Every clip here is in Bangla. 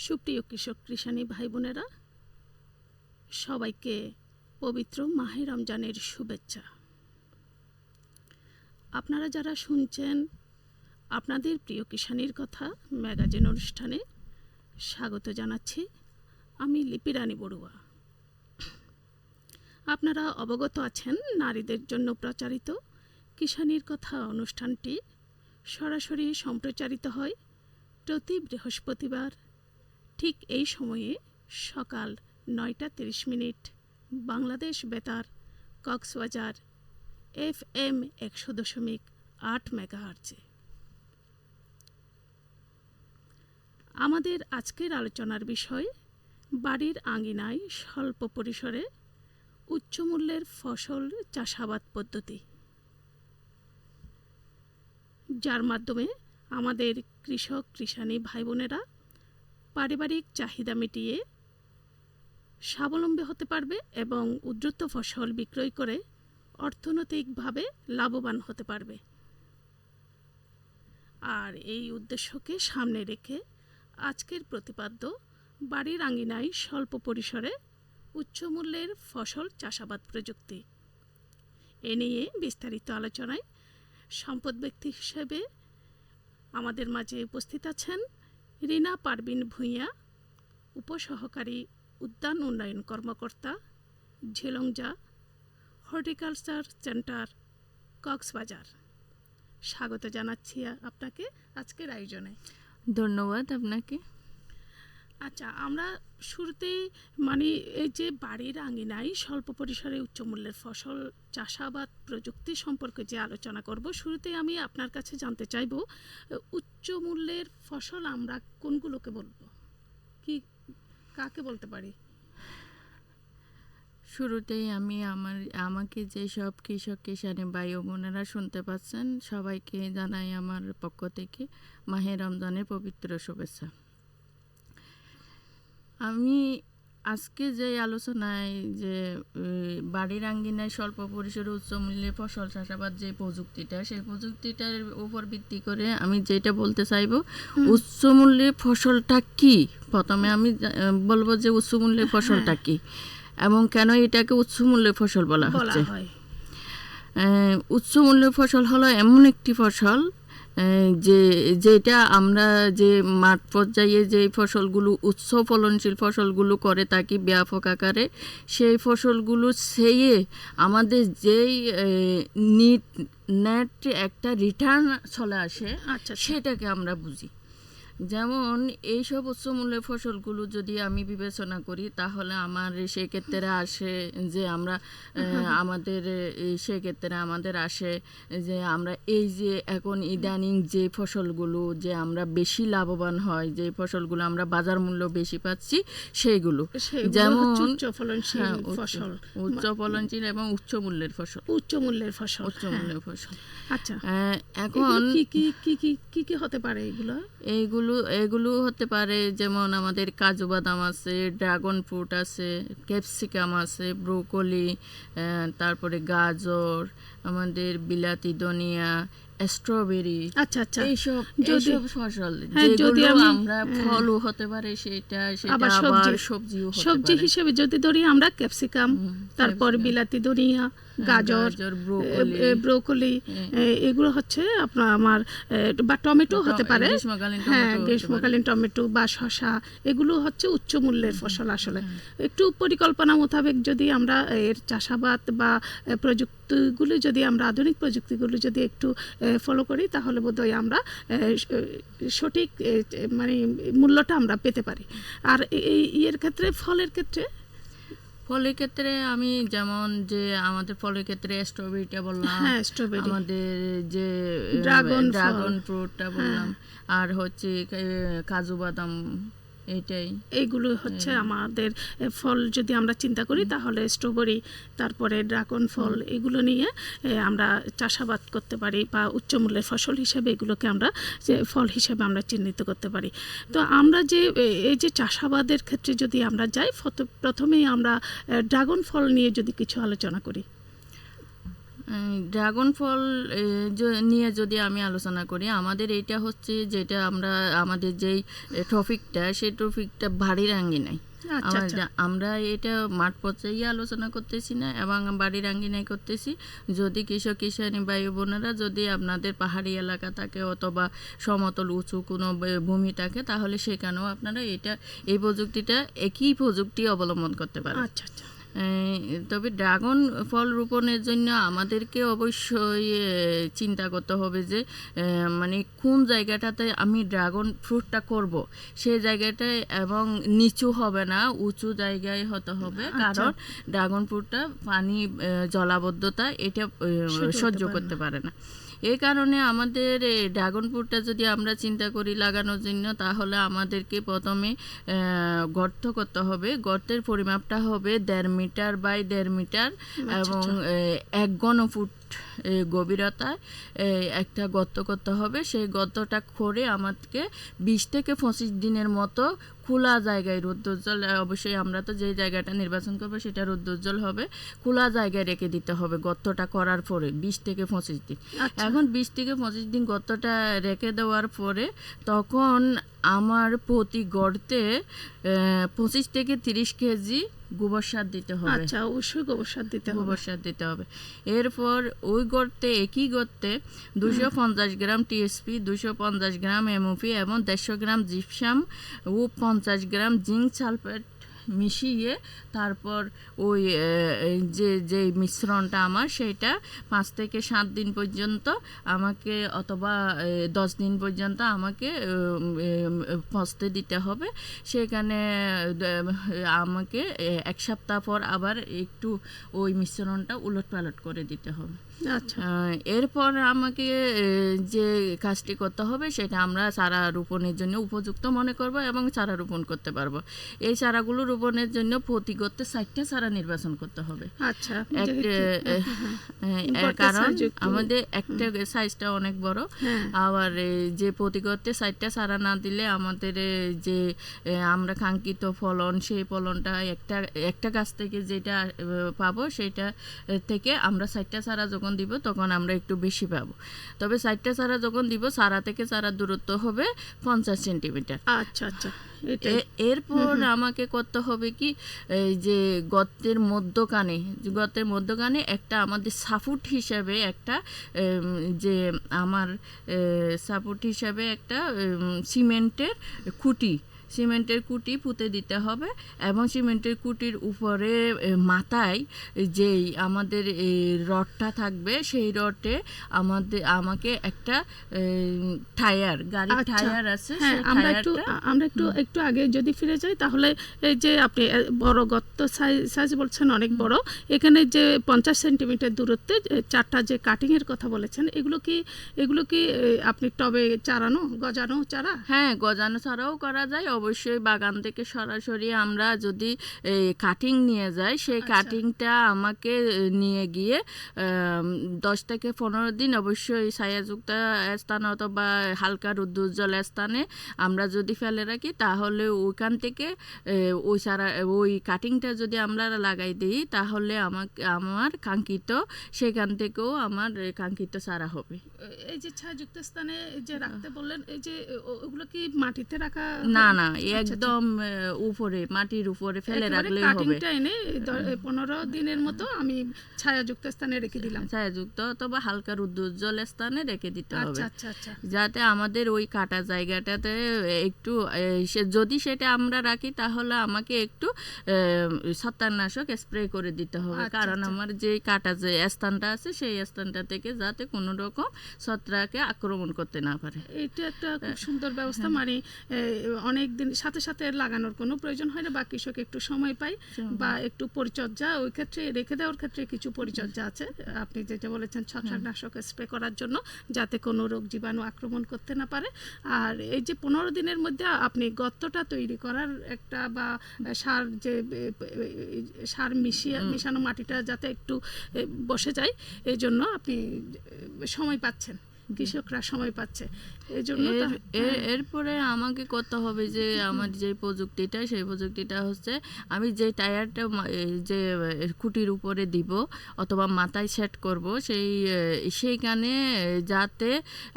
সুপ্রিয় কৃষক কৃষানী ভাই বোনেরা, সবাইকে পবিত্র মাহে রমজানের শুভেচ্ছা। আপনারা যারা শুনছেন আপনাদের প্রিয় কিষানীর কথা ম্যাগাজিন অনুষ্ঠানে স্বাগত জানাচ্ছি। আমি লিপি রানী বড়ুয়া। আপনারা অবগত আছেন নারীদের জন্য প্রচারিত কিষানীর কথা অনুষ্ঠানটি সরাসরি সম্প্রচারিত হয় প্রতি বৃহস্পতিবার ঠিক এই সময়ে সকাল ৯টা ৩০ বাংলাদেশ বেতার কক্সবাজার FM ১০০.৮ মেগাহার্টজে। আমাদের আজকের আলোচনার বিষয় বাড়ির আঙিনায় স্বল্প পরিসরে উচ্চমূল্যের ফসল চাষাবাদ পদ্ধতি, যার মাধ্যমে আমাদের কৃষক কৃষানী ভাই বোনেরা পারিবারিক চাহিদা মিটিয়ে স্বাবলম্বী হতে পারবে এবং উদ্বৃত্ত ফসল বিক্রয় করে অর্থনৈতিকভাবে লাভবান হতে পারবে। আর এই উদ্দেশ্যকে সামনে রেখে আজকের প্রতিপাদ্য বাড়ির আঙিনায় স্বল্প পরিসরে উচ্চমূল্যের ফসল চাষাবাদ প্রযুক্তি। এ নিয়ে বিস্তারিত আলোচনায় সম্পদ ব্যক্তি হিসেবে আমাদের মাঝে উপস্থিত আছেন রিনা পারভিন ভূঁইয়া, উপসহকারী উদ্যান উন্নয়ন কর্মকর্তা, ঝিলংজা হর্টিকালচার সেন্টার, কক্সবাজার। স্বাগত জানাচ্ছি আপনাকে আজকের আয়োজনে। ধন্যবাদ আপনাকে। আচ্ছা, আমরা শুরুতেই এই যে বাড়ির আঙিনায় স্বল্প পরিসরে উচ্চমূল্যের ফসল চাষাবাদ প্রযুক্তি সম্পর্কে যে আলোচনা করব, শুরুতেই আমি আপনার কাছে জানতে চাইব উচ্চমূল্যের ফসল আমরা কোনগুলোকে বলবো, কাকে বলতে পারি? শুরুতেই আমি আমাকে যেসব কৃষক কিষানী ভাই ও বোনেরা শুনতে পাচ্ছেন সবাইকে জানাই আমার পক্ষ থেকে মাহে রমজানের পবিত্র শুভেচ্ছা। আমি আজকে যে আলোচনায় যে বাড়ির আঙ্গিনায় স্বল্প পরিসরে উচ্চমূল্যে ফসল চাষাবাদ যে প্রযুক্তিটা, সেই প্রযুক্তিটার উপর ভিত্তি করে আমি যেটা বলতে চাইব, উচ্চমূল্যে ফসলটা কি। প্রথমে আমি বলবো যে উচ্চমূল্যের ফসলটা কি এবং কেন এটাকে উচ্চমূল্যের ফসল বলা হচ্ছে। উচ্চমূল্যের ফসল হলো এমন একটি ফসল যেটা আমরা যে মাঠ পর্যায়ে যে ফসলগুলো উচ্চ ফলনশীল ফসলগুলো করে থাকি ব্যাপক আকারে, সেই ফসলগুলো সেয়ে আমাদের যেই নেট একটা রিটার্ন চলে আসে, সেটাকে আমরা বুঝি। যেমন এইসব উচ্চমূল্যের ফসলগুলো যদি আমি বিবেচনা করি, তাহলে আমার সেক্ষেত্রে আসে যে আমরা আমাদের আসে যে আমরা এই যে এখন ইদানিং যে ফসলগুলো যে আমরা বেশি লাভবান হয়, যে ফসলগুলো আমরা বাজার মূল্য বেশি পাচ্ছি, সেইগুলো যেমন উচ্চ ফলনশীল এবং উচ্চমূল্যের ফসল। আচ্ছা, এখন কি হতে পারে এগুলো হতে পারে যেমন আমাদের কাজু বাদাম আছে, ড্রাগন ফ্রুট আছে, ক্যাপসিকাম আছে, ব্রোকলি, তারপরে গাজর, আমাদের বিলাতি ধনিয়া, স্ট্রবেরি, এইসব ফসল যেগুলো আমরা ফলও হতে পারে, সেটা আবার সবজি হিসেবে যদি ধরি আমরা ক্যাপসিকাম, তারপর বিলাতি ধনিয়া, গাজর, ব্রোকলি, এগুলো হচ্ছে আমার বা টমেটো হতে পারে, গ্রীষ্মকালীন টমেটো বা শসা, এগুলো হচ্ছে উচ্চ মূল্যের ফসল। আসলে একটু পরিকল্পনা মোতাবেক যদি আমরা এর চাষাবাদ বা প্রযুক্তিগুলো যদি আমরা আধুনিক প্রযুক্তিগুলো যদি একটু ফলো করি, তাহলে বোধহয় আমরা সঠিক মূল্যটা আমরা পেতে পারি। আর এর ক্ষেত্রে ফলের ক্ষেত্রে আমি যেমন যে আমাদের ফলের ক্ষেত্রে স্ট্রবেরিটা বললাম, আমাদের যে ড্রাগন ফ্রুটটা বললাম, আর হচ্ছে কাজু বাদাম, এইগুলো হচ্ছে আমাদের ফল। যদি আমরা চিন্তা করি তাহলে স্ট্রবেরি, তারপরে ড্রাগন ফল, এগুলো নিয়ে আমরা চাষাবাদ করতে পারি বা উচ্চমূল্যের ফসল হিসেবে এগুলোকে আমরা ফল হিসেবে আমরা চিহ্নিত করতে পারি। তো আমরা যে এই যে চাষাবাদের ক্ষেত্রে যদি আমরা যাই, প্রথমেই আমরা ড্রাগন ফল নিয়ে যদি কিছু আলোচনা করি। ড্রাগন ফল নিয়ে যদি আমি আলোচনা করি, আমাদের এইটা হচ্ছে যেটা আমরা আমাদের যেই টপিকটা, সেই টপিকটা বাড়ির আঙ্গিনায়। আমরা এটা মাঠ পর্যায়ে আলোচনা করতেছি না এবং বাড়ির আঙ্গিনায় করতেছি। যদি কৃষক কিষানী ভাই বোনেরা যদি আপনাদের পাহাড়ি এলাকা থাকে অথবা সমতল উঁচু কোনো ভূমি থাকে, তাহলে সেখানেও আপনারা এই প্রযুক্তিটা একই প্রযুক্তি অবলম্বন করতে পারেন। আচ্ছা আচ্ছা। তবে ড্রাগন ফল রোপণের জন্য আমাদেরকে অবশ্যই চিন্তা করতে হবে যে মানে কোন জায়গাটাতে আমি ড্রাগন ফ্রুটটা করব, সেই জায়গাটায় এবং নিচু হবে না, উঁচু জায়গায় হতে হবে। কারণ ড্রাগন ফ্রুটটা পানি জলাবদ্ধতা এটা সহ্য করতে পারে না। এই কারণে আমাদের ড্রাগন ফ্রুটটা যদি আমরা চিন্তা করি লাগানোর জন্য, তাহলে আমাদেরকে প্রথমে গর্ত করতে হবে। গর্তের পরিমাপটা হবে 1.5 মিটার বাই 1.5 মিটার এবং 1 ঘনফুট গভীরতায় একটা গর্ত করতে হবে। সেই গর্তটা করে আমাকে 20 থেকে 25 দিনের মতো খোলা জায়গায়, রৌদ্রোজ্জ্বল, অবশ্যই আমরা তো যে জায়গাটা নির্বাচন করবো সেটা রৌদ্রোজ্জ্বল হবে, খোলা জায়গায় রেখে দিতে হবে গর্তটা করার পরে 20 থেকে 25 দিন। এখন 20 থেকে 25 দিন গর্তটা রেখে দেওয়ার পরে তখন আমার প্রতি গর্তে 25 থেকে 30 কেজি গোবর সার দিতে হবে। আচ্ছা, অবশ্যই গোবর সার দিতে হবে। এরপর ওই গর্তে, একই গর্তে 250 গ্রাম টিএসপি, 250 গ্রাম এমওপি এবং 150 গ্রাম জিপসাম ও 50 গ্রাম জিঙ্ক সালফেট মিশিয়ে তারপর ওই যে মিশ্রণটা আমার সেটা 5 থেকে 7 দিন পর্যন্ত আমাকে অথবা 10 দিন পর্যন্ত আমাকে পচতে দিতে হবে। সেখানে আমাকে 1 সপ্তাহ পর আবার একটু ওই মিশ্রণটা উলটপালট করে দিতে হবে। আচ্ছা, এরপর আমাকে যে কাজটি করতে হবে সেটা আমরা চারা রোপণের জন্য উপযুক্ত মনে করব এবং চারা রোপণ করতে পারবো। এই চারাগুলো রোপণের জন্য প্রতি গর্তে 4টা চারা নির্বাচন করতে হবে। আচ্ছা, কারণ আমাদের একটা সাইজটা অনেক বড়, আবার যে প্রতি গর্তে 4টা চারা না দিলে আমাদের যে আমরা কাঙ্ক্ষিত ফলন, সেই ফলনটা একটা গাছ থেকে যেটা পাবো সেটা থেকে আমরা 4টা চারা যখন দিব তখন আমরা একটু বেশি পাবো। তবে 4টা চারা যখন দিব, চারা থেকে চারা দূরত্ব হবে 50 সেন্টিমিটার। আচ্ছা আচ্ছা। এরপর আমাকে করতে হবে কি, যে গর্তের মধ্যখানে একটা আমাদের সাপোর্ট হিসাবে একটা যে আমার সাপোর্ট হিসাবে একটা সিমেন্টের কুটি পুঁতে দিতে হবে এবং সিমেন্টের কুটির উপরে মাথায় যেই আমাদের রডটা থাকবে সেই রডে আমাকে একটা গাড়ির টায়ার আছে, আমরা একটু আগে যদি ফিরে যাই, তাহলে এই যে আপনি বড় গর্ত সাইজ বলছেন অনেক বড়, এখানে যে 50 সেন্টিমিটার দূরত্বে 4টা যে কাটিং এর কথা বলেছেন, এগুলো কি আপনি টবে গজানো চারা? হ্যাঁ, গজানো চারাও করা যায়। অবশ্যই বাগান থেকে সরাসরি আমরা যদি কাটিং নিয়ে যাই, সেই কাটিংটা আমাকে নিয়ে গিয়ে 10 থেকে 15 দিন অবশ্যই ছায়াযুক্ত স্থান অথবা হালকা রৌদ্রোজ্জ্বল স্থানে আমরা যদি ফেলে রাখি, তাহলে ওইখান থেকে ওই কাটিংটা যদি আমরা লাগাই দিই, তাহলে আমার কাঙ্ক্ষিত সেখান থেকেও আমার কাঙ্ক্ষিত চারা হবে। এই যে ছায়াযুক্ত স্থানে যে রাখতে বললেন, এই যে ওগুলো কি মাটিতে রাখা? না, একদম উপরে, মাটির উপরে ফেলে রাখলেই হবে। কাটিংটা এনে 15 দিনের মতো আমি ছায়াযুক্ত স্থানে রেখে দিলাম। ছায়াযুক্ত অথবা হালকা রৌদ্রোজ্জ্বল স্থানে রেখে দিতে হবে। আচ্ছা। যাতে আমাদের ওই কাটা জায়গাটাতে একটু, যদি সেটা আমরা রাখি তাহলে আমাকে একটু ছত্রাকনাশক স্প্রে করে দিতে হবে। কারণ আমার যে কাটা যে স্থানটা আছে সেই স্থানটা থেকে যাতে কোনো রকম ছত্রাকে আক্রমণ করতে না পারে। এটা একটা খুব সুন্দর ব্যবস্থা। মানে অনেক দিন সাথে লাগানোর কোনো প্রয়োজন হয় না, বা কৃষক একটু সময় পায় বা একটু পরিচর্যা, ওই ক্ষেত্রে রেখে দেওয়ার ক্ষেত্রে কিছু পরিচর্যা আছে। আপনি যেটা বলেছেন ছত্রাকনাশক স্প্রে করার জন্য, যাতে কোনো রোগ জীবাণু আক্রমণ করতে না পারে। আর এই যে 15 দিনের মধ্যে আপনি গর্তটা তৈরি করার একটা, বা সার মিশানো মাটিটা যাতে একটু বসে যায়, এই জন্য আপনি সময় পাচ্ছেন। কৃষকরা সময় পাচ্ছে। এই জন্য এরপরে আমাকে করতে হবে যে আমার যে প্রযুক্তিটা, সেই প্রযুক্তিটা হচ্ছে আমি যে টায়ারটা যে খুঁটির উপরে দিব অথবা মাথায় সেট করব, সেইখানে যাতে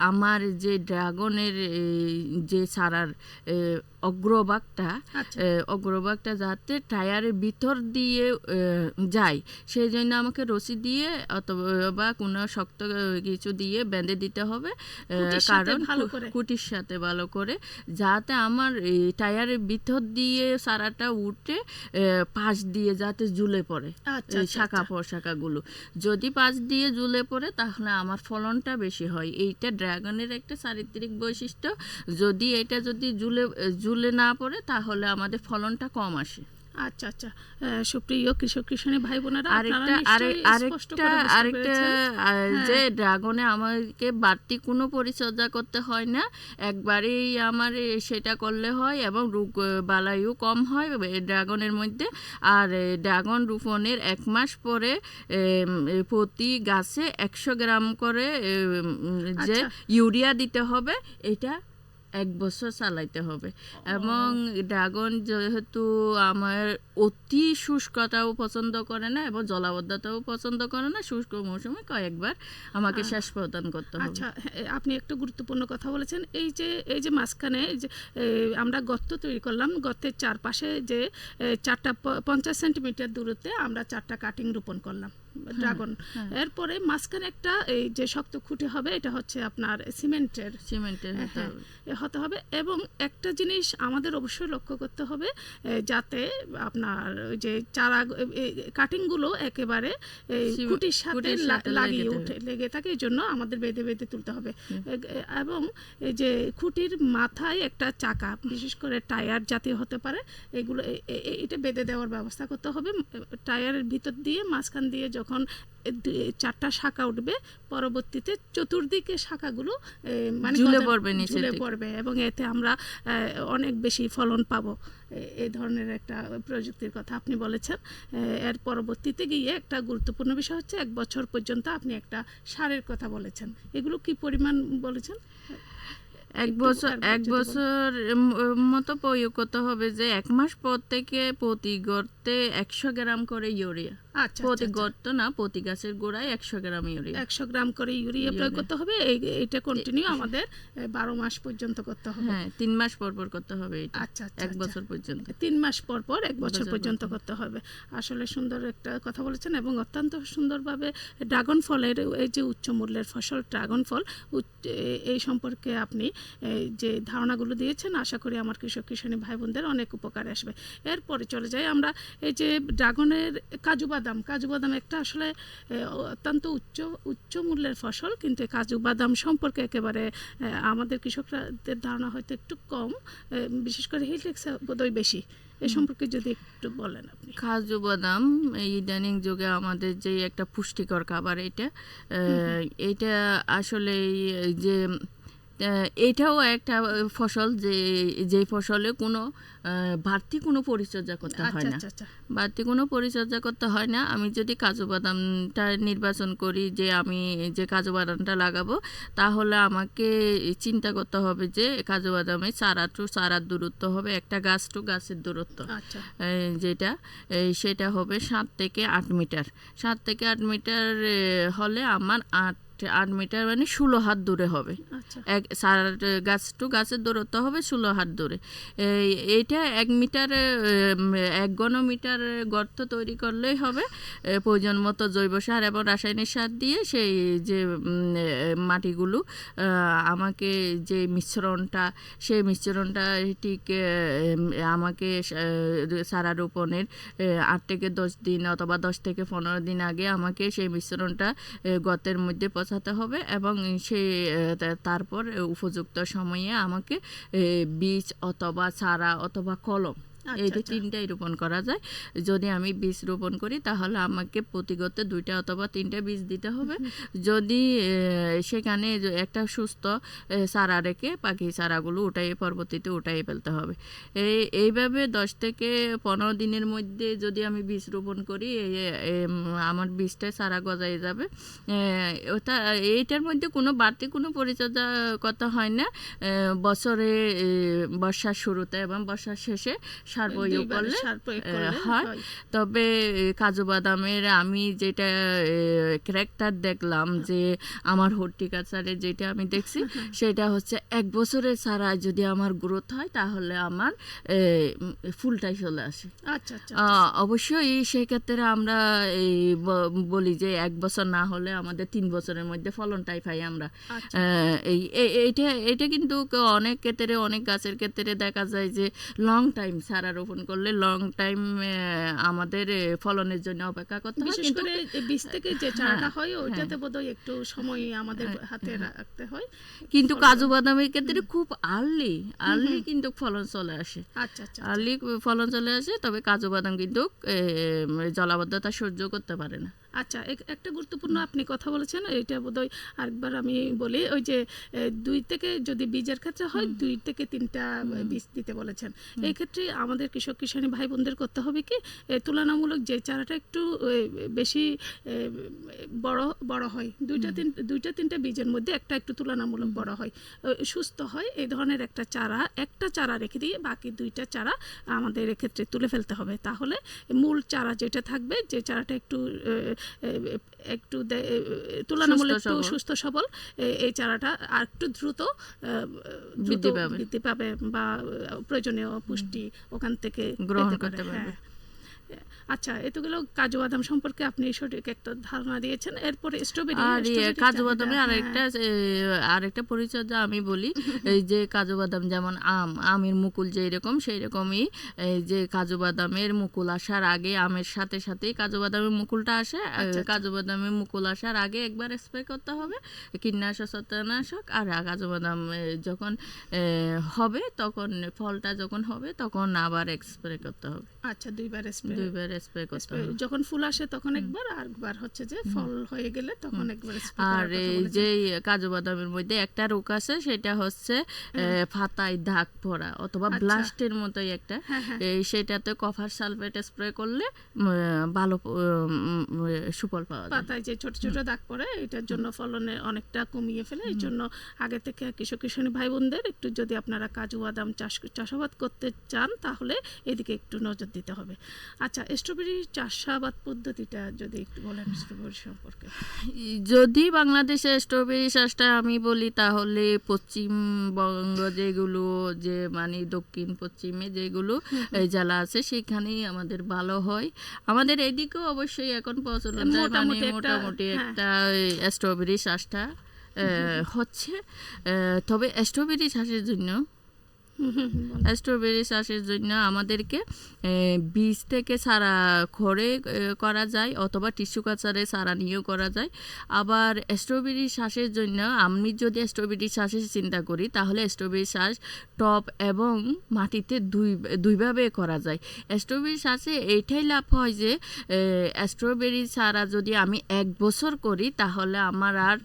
আমার যে ড্রাগনের যে চারার অগ্রভাগটা যাতে টায়ারের ভিতর দিয়ে যায়, সেই জন্য আমাকে রশি দিয়ে অথবা কোনো শক্ত কিছু দিয়ে বেঁধে দিতে হবে, কারণ খুঁটির সাথে ভালো করে যাতে আমার টায়ারের ভিতর দিয়ে চারাটা উঠে পাশ দিয়ে যাতে ঝুলে পড়ে শাখা প্রশাখাগুলো। যদি পাশ দিয়ে ঝুলে পড়ে তাহলে আমার ফলনটা বেশি হয়। এইটা ড্রাগনের একটা চারিত্রিক বৈশিষ্ট্য। যদি এটা যদি ঝুলে না পড়ে তাহলে আমাদের ফলনটা কম আসে। আচ্ছা আচ্ছা, সুপ্রিয় কৃষক কৃষাণী ভাই বোনেরা, আরেকটা যে ড্রাগনে আমাকে বাড়তি কোনো পরিচর্যা করতে হয় না, একবারেই আমার সেটা করলে হয় এবং রোগ বালাইও কম হয় ড্রাগনের মধ্যে। আর ড্রাগন রোপণের 1 মাস পরে প্রতি গাছে 100 গ্রাম করে যে ইউরিয়া দিতে হবে, এটা 1 বছর চালাইতে হবে। এবং ড্রাগন যেহেতু আমার অতি শুষ্কতাও পছন্দ করে না এবং জলাবদ্ধতাও পছন্দ করে না, শুষ্ক মৌসুমে কয়েকবার আমাকে সেচ প্রদান করতে হবে। আচ্ছা, আপনি একটা গুরুত্বপূর্ণ কথা বলেছেন। এই যে মাঝখানে যে আমরা গর্ত তৈরি করলাম, গর্তের চারপাশে যে 4টা 50 সেন্টিমিটার দূরত্বে আমরা 4টা কাটিং রোপণ করলাম ড্রাগন। এরপরে মাঝখানে একটা এই যে শক্ত খুঁটি হবে, এটা হচ্ছে আপনার সিমেন্টের হতে হবে। এবং একটা জিনিস আমাদের অবশ্যই লক্ষ্য করতে হবে, যাতে আপনার ওই যে চারা কাটিংগুলো একেবারে খুঁটির সাথে লেগে থাকে, এই জন্য আমাদের বেঁধে বেঁধে তুলতে হবে। এবং এই যে খুঁটির মাথায় একটা চাকা, বিশেষ করে টায়ার জাতীয় হতে পারে, এগুলো এটা বেঁধে দেওয়ার ব্যবস্থা করতে হবে। টায়ারের ভিতর দিয়ে মাঝখান দিয়ে যখন 4টা শাখা উঠবে, পরবর্তীতে চতুর্দিকে শাখাগুলো মানে ঝুলে পড়বে এবং এতে আমরা অনেক বেশি ফলন পাবো। এই ধরনের একটা প্রযুক্তির কথা আপনি বলেছেন। এর পরবর্তীতে গিয়ে একটা গুরুত্বপূর্ণ বিষয় হচ্ছে 1 বছর পর্যন্ত আপনি একটা সারের কথা বলেছেন। এগুলো কি পরিমাণ বলেছেন? 1 বছর মতো প্রয়োগ করতে হবে, যে 1 মাস পর থেকে প্রতি গর্তে 100 গ্রাম করে ইউরিয়া। প্রতি গর্ত না, প্রতি গাছের গোড়ায় 100 গ্রাম ইউরিয়া, 100 গ্রাম করে ইউরিয়া প্রয়োগ করতে হবে। এটা কন্টিনিউ আমাদের 12 মাস পর্যন্ত করতে হবে। হ্যাঁ, 3 মাস পর পর করতে হবে এটা। আচ্ছা, 1 বছর পর্যন্ত, 3 মাস পর পর 1 বছর পর্যন্ত করতে হবে। আসলে সুন্দর একটা কথা বলেছেন এবং অত্যন্ত সুন্দরভাবে ড্রাগন ফলের এই যে উচ্চ মূল্যের ফসল ড্রাগন ফল, এই সম্পর্কে আপনি যে ধারণাগুলো দিয়েছেন, আশা করি আমার কৃষক কৃষাণী ভাই বোনদের অনেক উপকারে আসবে। এরপরে চলে যাই আমরা এই যে ড্রাগনের কাজু বাদাম একটা আসলে অত্যন্ত উচ্চ মূল্যের ফসল, কিন্তু কাজু বাদাম সম্পর্কে একেবারে আমাদের কৃষকদের ধারণা হয়তো একটু কম, বিশেষ করে হিলটেক্স বোধহয় বেশি। এ সম্পর্কে যদি একটু বলেন আপনি। কাজু বাদাম এই ইদানিং যুগে আমাদের যে একটা পুষ্টিকর খাবার, এটা আসলে যে এটাও একটা ফসল যে ফসলে কোনো বাড়তি কোনো পরিচর্যা করতে হয় না, বাড়তি কোনো পরিচর্যা করতে হয় না। আমি যদি কাজু বাদামটা নির্বাচন করি যে আমি যে কাজু বাদামটা লাগাবো, তাহলে আমাকে চিন্তা করতে হবে যে কাজু বাদামের চারার দূরত্ব হবে, একটা গাছ টু গাছের দূরত্ব যেটা সেটা হবে 7 থেকে 8 মিটার। 7 থেকে 8 মিটার হলে আমার 8 মিটার মানে 16 হাত দূরে হবে। গাছ টু গাছের দূরত্ব হবে 16 হাত দূরে। এইটা 1 মিটার 1 ঘনমিটার গর্ত তৈরি করলেই হবে। প্রয়োজন মতো জৈব সার এবং রাসায়নিক সার দিয়ে সেই যে মাটিগুলো আমাকে যে মিশ্রণটা, সেই মিশ্রণটা ঠিক আমাকে চারা রোপণের 8 থেকে 10 দিন অথবা 10 থেকে 15 দিন আগে আমাকে সেই মিশ্রণটা গর্তের মধ্যে পৌঁছাতে হবে এবং তারপর উপযুক্ত সময়ে আমাকে বীজ অথবা চারা অথবা কলম এই যে তিনটাই রোপণ করা যায়। যদি আমি বীজ রোপণ করি তাহলে আমাকে প্রতি গর্তে 2টা অথবা 3টা বীজ দিতে হবে। যদি সেখানে একটা সুস্থ চারা রেখে বাকি চারাগুলো পরবর্তীতে উঠাই ফেলতে হবে। এইভাবে 10 থেকে 15 দিনের মধ্যে যদি আমি বীজ রোপণ করি আমার বীজটা চারা গজায় যাবে। এইটার মধ্যে কোনো বাড়তি কোনো পরিচর্যা করতে হয় না। বছরে বর্ষার শুরুতে এবং বর্ষার শেষে সার প্রয়োগ করলে হয়। তবে কাজু বাদামের আমি যেটা ক্যারেক্টার দেখলাম যে আমার হর্টিকালচারে যেটা আমি দেখছি সেটা হচ্ছে 1 বছরের চারা যদি আমার গ্রোথ হয় তাহলে আমার ফুলটাই চলে আসে। অবশ্যই সেই ক্ষেত্রে আমরা বলি যে 1 বছর না হলে আমাদের 3 বছরের মধ্যে ফলনটাই পাই আমরা। এইটা কিন্তু অনেক ক্ষেত্রে অনেক গাছের ক্ষেত্রে দেখা যায় যে লং টাইম চারা রোপণ করলে লং টাইম আমাদের ফলনের জন্য অপেক্ষা করতে হয়। বিশেষ করে বীজ থেকে যে চারাটা হয় ওইটাতে বোধহয় একটু সময় আমাদের হাতে রাখতে হয়, কিন্তু কাজু বাদামের ক্ষেত্রে খুব আর্লি কিন্তু ফলন চলে আসে। আর্লি ফলন চলে আসে, তবে কাজু বাদাম কিন্তু জলাবদ্ধতা সহ্য করতে পারে না। আচ্ছা, একটা গুরুত্বপূর্ণ আপনি কথা বলেছেন, এটা বোধহয় আরেকবার আমি বলি, ওই যে 2 থেকে যদি বীজের ক্ষেত্রে হয় 2 থেকে 3টা বীজ দিতে বলেছেন। এই ক্ষেত্রে আমাদের কৃষক কিষানী ভাই বোনদের করতে হবে কি, তুলনামূলক যে চারাটা একটু বেশি বড় হয়, 2টা 3টা বীজের মধ্যে একটা একটু তুলনামূলক বড় হয়, সুস্থ হয়, এই ধরনের একটা চারা রেখে দিয়ে বাকি 2টা চারা আমাদের এক্ষেত্রে তুলে ফেলতে হবে। তাহলে মূল চারা যেটা থাকবে, যে চারাটা একটু তুলনামূলক একটু সুস্থ সবল, এই চারাটা আর একটু দ্রুত বৃদ্ধি পাবে বা প্রয়োজনীয় পুষ্টি ওখান থেকে গ্রহণ করতে পারবে। আচ্ছা, এতগুলো কাজু বাদাম সম্পর্কে আপনি সঠিক একটা ধারণা দিয়েছেন। এরপরে স্ট্রবেরি, কাজু বাদামের আরেকটা পরিচর্যা আমি বলি। এই যে কাজু বাদাম যেমন আমের মুকুল যেই রকম সেই রকমই যে কাজু বাদামের মুকুল আসার আগে, আমের সাথে সাথেই কাজু বাদামের মুকুলটা আসে। কাজু বাদামের মুকুল আসার আগে একবার স্প্রে করতে হবে কীটনাশক ছত্রাকনাশক, আর কাজু বাদাম যখন হবে তখন, ফলটা যখন হবে তখন আবার স্প্রে করতে হবে। আচ্ছা, দুইবার স্প্রে করতে হবে। যখন ফুল আসে তখন একবার, আর একবার হচ্ছে যে ফল হয়ে গেলে তখন একবার স্প্রে। আর এই যে কাজু বাদামের মধ্যে একটা রোগ আছে, সেটা হচ্ছে পাতায় দাগ পড়া অথবা ব্লাস্টের মতোই একটা, সেটাতে কপার সালফেট স্প্রে করলে ভালো সুফল পাওয়া যায়। পাতায় যে ছোট ছোট দাগ পড়ে, এটার জন্য ফলনে অনেকটা কমিয়ে ফেলে। এই জন্য আগে থেকে কৃষক কিষানী ভাই বোনদের একটু, যদি আপনারা কাজু বাদাম চাষাবাদ করতে চান তাহলে এদিকে একটু নজর দিতে হবে। আচ্ছা, স্ট্রবেরি চাষাবাদ পদ্ধতিটা যদি একটু বলেন স্ট্রবেরি সম্পর্কে। যদি বাংলাদেশের স্ট্রবেরি চাষটা আমি বলি তাহলে পশ্চিমবঙ্গ যেগুলো, যে মানে দক্ষিণ পশ্চিমে যেগুলো জেলা আছে সেখানেই আমাদের ভালো হয়। আমাদের এদিকেও অবশ্যই এখন প্রচলন মোটামুটি একটা স্ট্রবেরি চাষটা হচ্ছে। তবে স্ট্রবেরি চাষের জন্য আমাদেরকে বীজ থেকে চারা খড়ে করা যায় অথবা টিস্যু কালচারে চারা নিয়েও করা যায়। আবার স্ট্রবেরি চাষের জন্য আমি যদি স্ট্রবেরি চাষের চিন্তা করি তাহলে স্ট্রবেরি চাষ টব এবং মাটিতে দুইভাবে করা যায়। স্ট্রবেরি চাষে এইটাই লাভ হয় যে স্ট্রবেরি চারা যদি আমি 1 বছর করি তাহলে আমার আর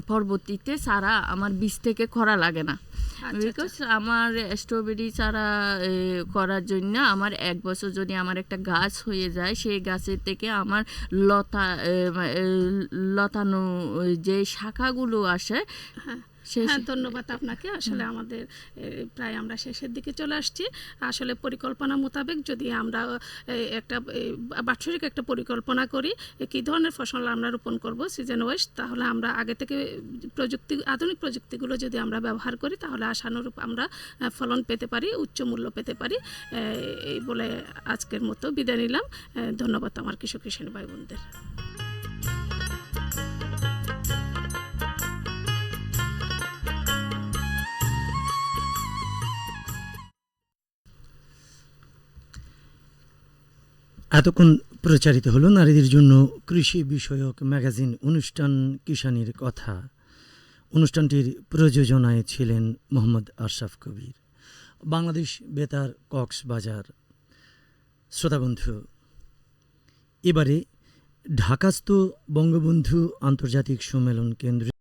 পরবর্তীতে চারা আমার বীজ থেকে করা লাগে না। বিকজ আমার স্ট্রবেরি চারা করার জন্য আমার 1 বছর যদি আমার একটা গাছ হয়ে যায়, সেই গাছের থেকে আমার লতানো যে শাখাগুলো আসে। ধন্যবাদ আপনাকে। আসলে আমাদের প্রায় আমরা শেষের দিকে চলে আসছি। আসলে পরিকল্পনা মোতাবেক যদি আমরা একটা বাৎসরিক একটা পরিকল্পনা করি কী ধরনের ফসল আমরা রোপণ করব সিজন ওয়াইজ, তাহলে আমরা আগে থেকে আধুনিক প্রযুক্তিগুলো যদি আমরা ব্যবহার করি তাহলে আশানুরূপ আমরা ফলন পেতে পারি, উচ্চ মূল্য পেতে পারি। এই বলে আজকের মতো বিদায় নিলাম। ধন্যবাদ আমার কৃষক কিষানী ভাই বোনদের। এতক্ষণ প্রচারিত হলো নারীদের জন্য কৃষি বিষয়ক ম্যাগাজিন অনুষ্ঠান কিষানীর কথা। অনুষ্ঠানটির প্রযোজনায় ছিলেন মোহাম্মদ আশরাফ কবির। বাংলাদেশ বেতার, কক্সবাজার। শ্রোতাবন্ধু, এবারে ঢাকাস্থ বঙ্গবন্ধু আন্তর্জাতিক সম্মেলন কেন্দ্রে